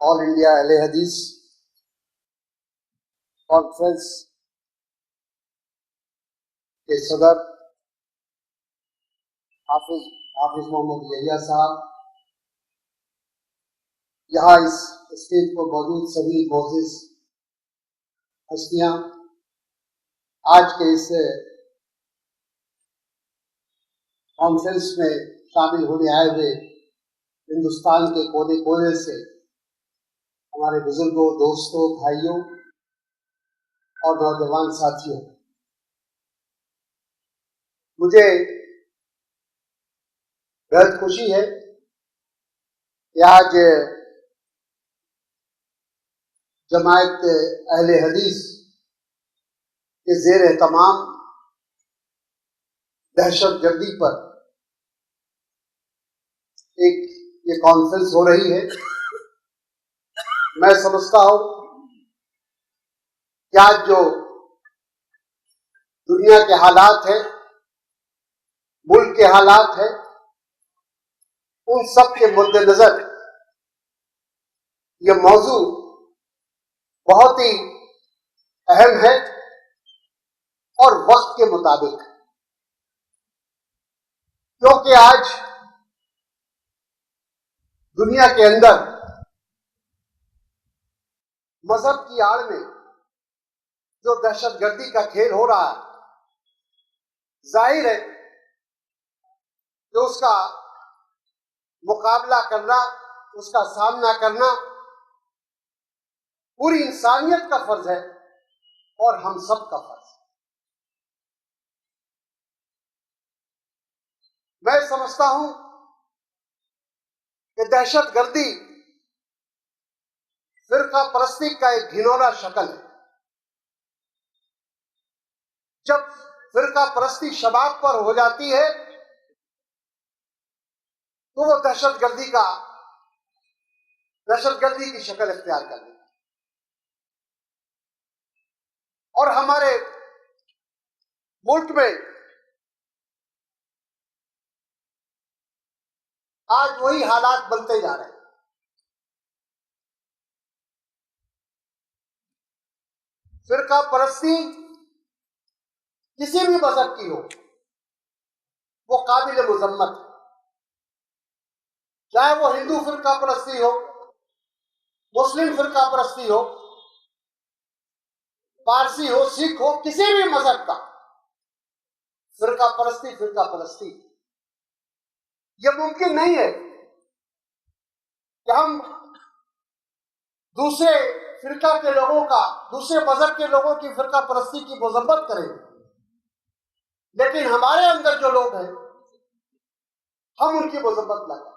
All India अहले हदीस conference के सदर हाफिज मोहम्मद यहिया साहब, यहाँ इस स्टेज पर मौजूद सभी मोअज़्ज़िज़ हस्तियां, आज के इस कॉन्फ्रेंस में शामिल होने आए हुए हिंदुस्तान के कोने कोने से हमारे बुजुर्गों, दोस्तों, भाइयों और नौजवान साथियों, मुझे बेहद खुशी है कि आज जमायत अहले हदीस के ज़ेर एहतमाम दहशतगर्दी पर एक ये कॉन्फ्रेंस हो रही है। मैं समझता हूं कि आज जो दुनिया के हालात है, मुल्क के हालात है, उन सब के मद्देनजर ये मौजू बहुत ही अहम है और वक्त के मुताबिक, क्योंकि आज दुनिया के अंदर मजहब की आड़ में जो दहशतगर्दी का खेल हो रहा है, जाहिर है कि उसका मुकाबला करना, उसका सामना करना पूरी इंसानियत का फर्ज है और हम सब का फर्ज है। मैं समझता हूं कि दहशतगर्दी फिरका परस्ती का एक घिनौना शक्ल है। जब फिरका परस्ती शबाब पर हो जाती है तो वो दहशतगर्दी की शक्ल इख्तियार कर लेती है। और हमारे मुल्क में आज वही हालात बनते जा रहे हैं। फिरका परस्ती किसी भी मजहब की हो, वो काबिल मुजम्मत है। चाहे वो हिंदू फिरका परस्ती हो, मुस्लिम फिरका परस्ती हो, पारसी हो, सिख हो, किसी भी मजहब का फिरका परस्ती। यह मुमकिन नहीं है कि हम दूसरे फिरका के लोगों का, दूसरे मजहब के लोगों की फिरका परस्ती की मजम्मत करें, लेकिन हमारे अंदर जो लोग हैं हम उनकी मजम्मत न करें।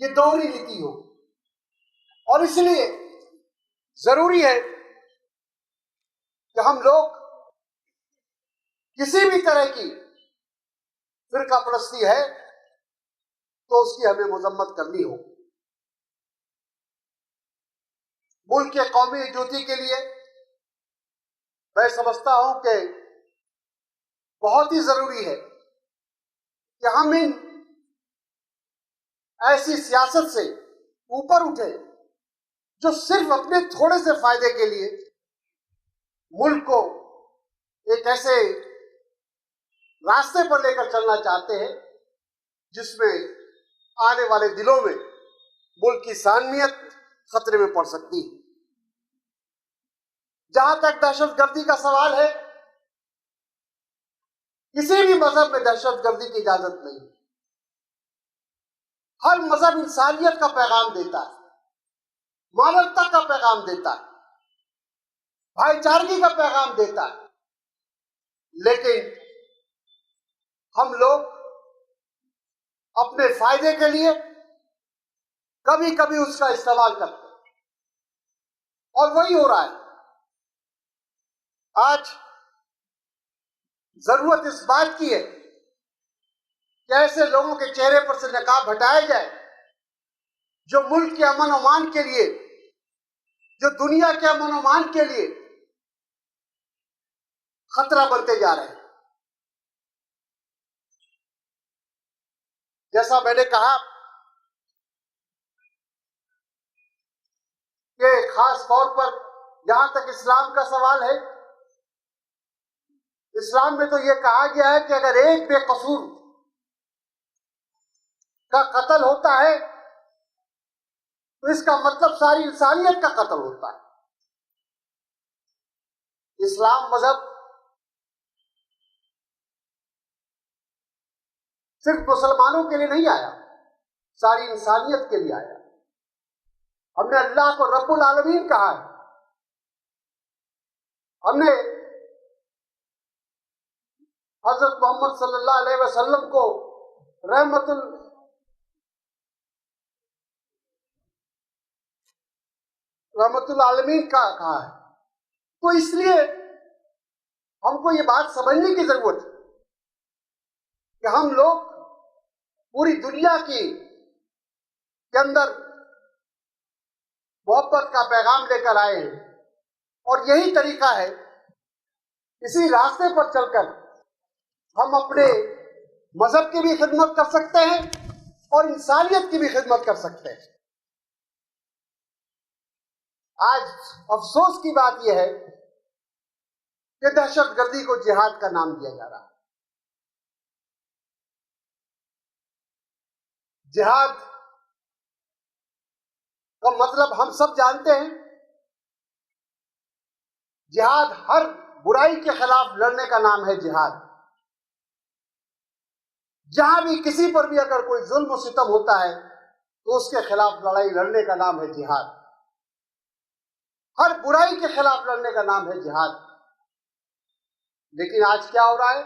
ये दोहरी नीति हो और इसलिए जरूरी है कि हम लोग किसी भी तरह की फिरका परस्ती है तो उसकी हमें मजम्मत करनी हो। मुल्क के कौमी एकजुटती के लिए मैं समझता हूं कि बहुत ही जरूरी है कि हम इन ऐसी सियासत से ऊपर उठे जो सिर्फ अपने थोड़े से फायदे के लिए मुल्क को एक ऐसे रास्ते पर लेकर चलना चाहते हैं जिसमें आने वाले दिनों में मुल्क की सानमियत खतरे में पड़ सकती है। जहां तक दहशतगर्दी का सवाल है, किसी भी मजहब में दहशतगर्दी की इजाजत नहीं। हर मजहब इंसानियत का पैगाम देता है, मानवता का पैगाम देता है, भाईचारगी का पैगाम देता है। लेकिन हम लोग अपने फायदे के लिए कभी कभी उसका इस्तेमाल करते हैं, और वही हो रहा है। आज जरूरत इस बात की है कि ऐसे लोगों के चेहरे पर से नकाब हटाया जाए जो मुल्क के अमन अमान के लिए, जो दुनिया के अमन अमान के लिए खतरा बनते जा रहे हैं। जैसा मैंने कहा कि खास तौर पर जहां तक इस्लाम का सवाल है, इस्लाम में तो यह कहा गया है कि अगर एक बेकसूर का कत्ल होता है तो इसका मतलब सारी इंसानियत का कत्ल होता है। इस्लाम मजहब सिर्फ मुसलमानों के लिए नहीं आया, सारी इंसानियत के लिए आया। हमने अल्लाह को रब्बुल आलमीन कहा है, हमने हजरत मोहम्मद सल्लल्लाहु अलैहि वसल्लम को रहमतुल आलमीन का कहा है। तो इसलिए हमको ये बात समझने की जरूरत है कि हम लोग पूरी दुनिया के अंदर मोहब्बत का पैगाम लेकर आए हैं, और यही तरीका है। इसी रास्ते पर चलकर हम अपने मजहब की भी खिदमत कर सकते हैं और इंसानियत की भी खिदमत कर सकते हैं। आज अफसोस की बात यह है कि दहशतगर्दी को जिहाद का नाम दिया जा रहा है। जिहाद का मतलब हम सब जानते हैं। जिहाद हर बुराई के खिलाफ लड़ने का नाम है। जिहाद जहां भी किसी पर भी अगर कोई जुल्म सितम होता है तो उसके खिलाफ लड़ाई लड़ने का नाम है जिहाद। हर बुराई के खिलाफ लड़ने का नाम है जिहाद। लेकिन आज क्या हो रहा है?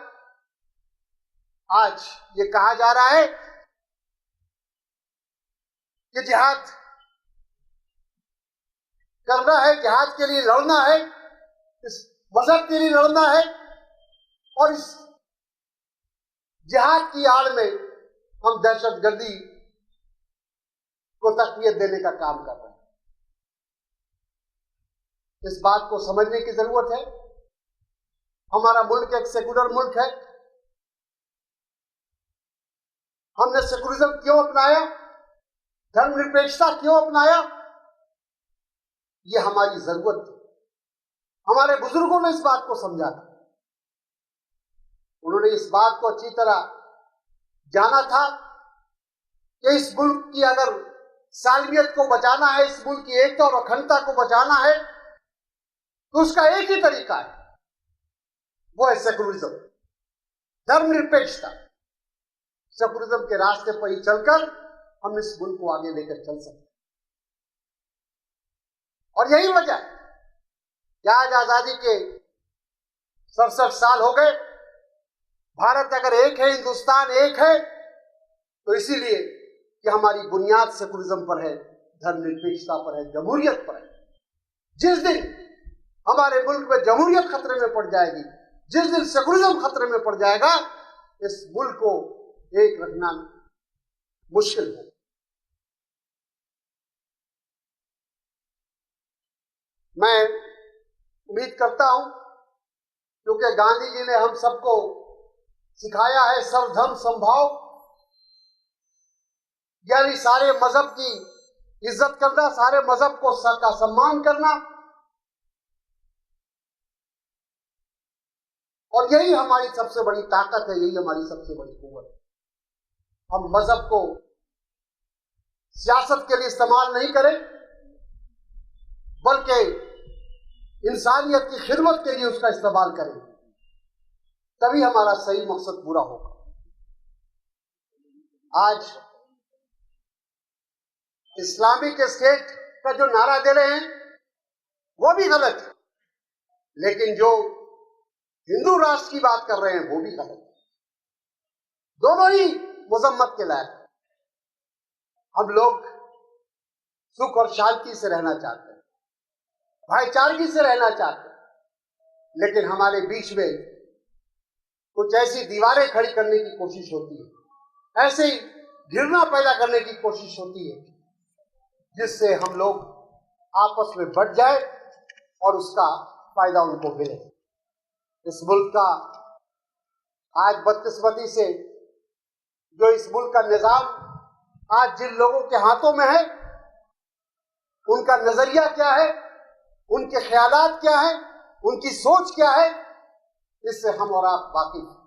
आज ये कहा जा रहा है कि जिहाद करना है, जिहाद के लिए लड़ना है, इस मजहब के लिए लड़ना है, और इस जिहाद की आड़ में हम दहशतगर्दी को तकवीत देने का काम कर रहे हैं। इस बात को समझने की जरूरत है। हमारा मुल्क एक सेकुलर मुल्क है। हमने सेकुलरिज्म क्यों अपनाया, धर्मनिरपेक्षता क्यों अपनाया? यह हमारी जरूरत थी। हमारे बुजुर्गों ने इस बात को समझा था। उन्होंने इस बात को अच्छी तरह जाना था कि इस मुल्क की अगर सालमियत को बचाना है, इस मुल्क की एकता और अखंडता को बचाना है, तो उसका एक ही तरीका है, वो है सेकुलरिज्म, धर्मनिरपेक्षता। सेकुलरिज्म के रास्ते पर ही चलकर हम इस मुल्क को आगे लेकर चल सकते हैं। और यही वजह है कि आज आजादी के 67 साल हो गए। भारत अगर एक है, हिंदुस्तान एक है, तो इसीलिए कि हमारी बुनियाद सेकुलरिज्म पर है, धर्मनिरपेक्षता पर है, जमहूरियत पर है। जिस दिन हमारे मुल्क में जमहूरियत खतरे में पड़ जाएगी, जिस दिन सेकुलरिज्म खतरे में पड़ जाएगा, इस मुल्क को एक रखना मुश्किल है। मैं उम्मीद करता हूं, क्योंकि गांधी जी ने हम सबको सिखाया है सर्वधर्म समभाव, यानी सारे मजहब की इज्जत करना, सारे मजहब को का सम्मान करना, और यही हमारी सबसे बड़ी ताकत है, यही हमारी सबसे बड़ी कुव्वत है। हम मजहब को सियासत के लिए इस्तेमाल नहीं करें, बल्कि इंसानियत की खिदमत के लिए उसका इस्तेमाल करें, तभी हमारा सही मकसद पूरा होगा। आज इस्लामिक स्टेट का जो नारा दे रहे हैं वो भी गलत है, लेकिन जो हिंदू राष्ट्र की बात कर रहे हैं वो भी गलत है। दोनों ही मुजम्मत के लायक हैं। हम लोग सुख और शांति से रहना चाहते हैं, भाईचारगी से रहना चाहते हैं, लेकिन हमारे बीच में कुछ ऐसी दीवारें खड़ी करने की कोशिश होती है, ऐसे ही घृणा पैदा करने की कोशिश होती है, जिससे हम लोग आपस में बढ़ जाए और उसका फायदा उनको मिले। इस मुल्क का आज बदकिस्मती से जो इस मुल्क का निजाम आज जिन लोगों के हाथों में है, उनका नजरिया क्या है, उनके ख्यालात क्या है, उनकी सोच क्या है, इससे हम और आप वाकिफ हैं।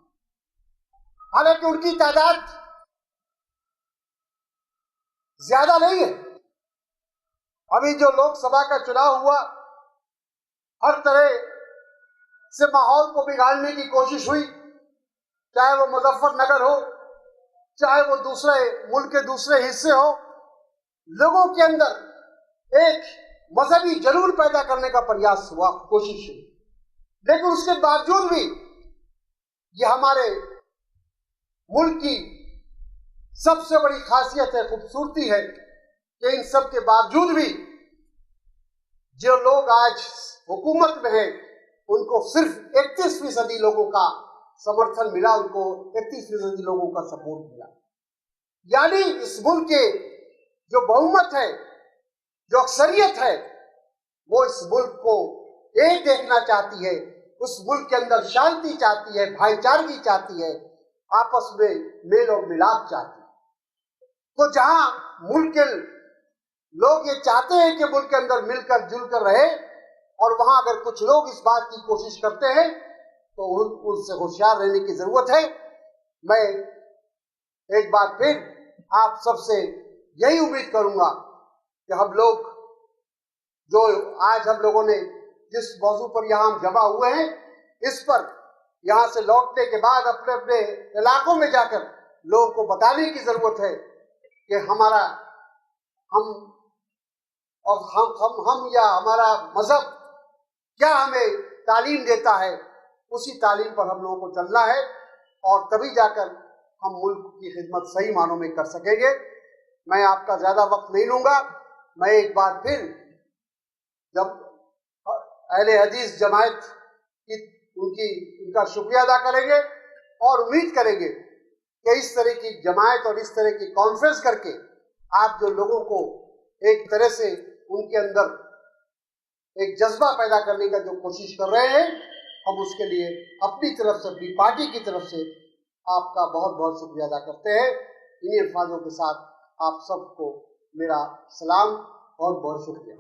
हालांकि उनकी तादाद ज्यादा नहीं है। अभी जो लोकसभा का चुनाव हुआ, हर तरह से माहौल को बिगाड़ने की कोशिश हुई, चाहे वो मुजफ्फरनगर हो, चाहे वो दूसरे मुल्क के दूसरे हिस्से हो। लोगों के अंदर एक मजहबी जलूल पैदा करने का प्रयास हुआ, कोशिश हुई, लेकिन उसके बावजूद भी ये हमारे मुल्क की सबसे बड़ी खासियत है, खूबसूरती है कि इन सब के बावजूद भी जो लोग आज हुकूमत में हैं, उनको सिर्फ 31% लोगों का समर्थन मिला, उनको 31% लोगों का सपोर्ट मिला। यानी इस मुल्क के जो बहुमत है, जो अक्सरियत है, वो इस मुल्क को एक देखना चाहती है, उस मुल्क के अंदर शांति चाहती है, भाईचारगी चाहती है, आपस में मेल और मिलाप चाहती है। तो जहां मुल्क के लोग ये चाहते हैं कि मुल्क के अंदर मिलकर जुलकर रहे, और वहां अगर कुछ लोग इस बात की कोशिश करते हैं तो उनसे होशियार रहने की जरूरत है। मैं एक बार फिर आप सबसे यही उम्मीद करूंगा कि हम लोग जो आज हम लोगों ने जिस मौजू पर यहाँ हम जमा हुए हैं, इस पर यहाँ से लौटने के बाद अपने अपने इलाकों में जाकर लोगों को बताने की जरूरत है कि हमारा हम या हमारा मजहब क्या हमें तालीम देता है, उसी तालीम पर हम लोगों को चलना है, और तभी जाकर हम मुल्क की खिदमत सही मानों में कर सकेंगे। मैं आपका ज्यादा वक्त नहीं लूंगा। मैं एक बार फिर जब अहले हदीस जमात की उनका शुक्रिया अदा करेंगे और उम्मीद करेंगे कि इस तरह की जमात और इस तरह की कॉन्फ्रेंस करके आप जो लोगों को एक तरह से उनके अंदर एक जज्बा पैदा करने का जो कोशिश कर रहे हैं, हम उसके लिए अपनी तरफ से, अपनी पार्टी की तरफ से आपका बहुत बहुत शुक्रिया अदा करते हैं। इन्हीं अल्फाजों के साथ आप सबको मेरा सलाम, बहुत बहुत शुक्रिया।